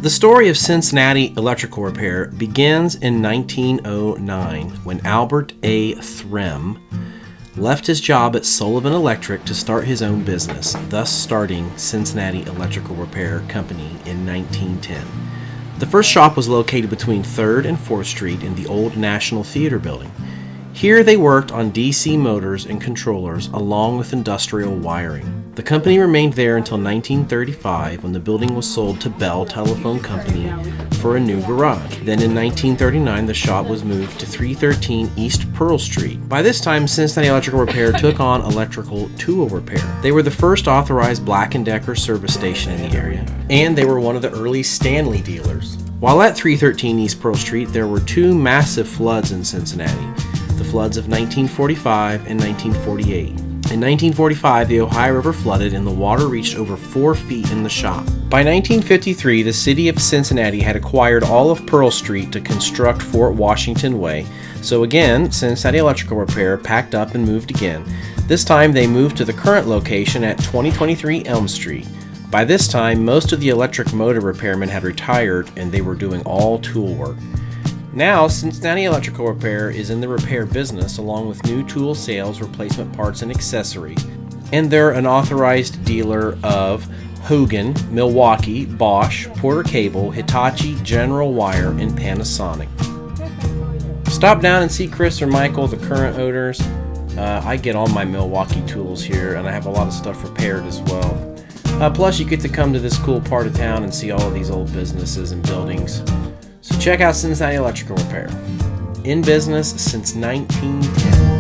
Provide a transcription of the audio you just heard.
The story of Cincinnati Electrical Repair begins in 1909 when Albert A. Threm left his job at Sullivan Electric to start his own business, thus starting Cincinnati Electrical Repair Company in 1910. The first shop was located between 3rd and 4th Street in the old National Theater building. Here they worked on DC motors and controllers along with industrial wiring. The company remained there until 1935 when the building was sold to Bell Telephone Company for a new garage. Then in 1939 the shop was moved to 313 East Pearl Street. By this time Cincinnati Electrical Repair took on electrical tool repair. They were the first authorized Black & Decker service station in the area, and they were one of the early Stanley dealers. While at 313 East Pearl Street there were two massive floods in Cincinnati. The floods of 1945 and 1948. In 1945, the Ohio River flooded and the water reached over 4 feet in the shop. By 1953, the city of Cincinnati had acquired all of Pearl Street to construct Fort Washington Way. So again, Cincinnati Electrical Repair packed up and moved again. This time they moved to the current location at 2023 Elm Street. By this time, most of the electric motor repairmen had retired and they were doing all tool work. Now, Cincinnati Electrical Repair is in the repair business along with new tool sales, replacement parts, and accessories. And they're an authorized dealer of Hogan, Milwaukee, Bosch, Porter Cable, Hitachi, General Wire, and Panasonic. Stop down and see Chris or Michael, the current owners. I get all my Milwaukee tools here, and I have a lot of stuff repaired as well. Plus, you get to come to this cool part of town and see all of these old businesses and buildings. So check out Cincinnati Electrical Repair. In business since 1910.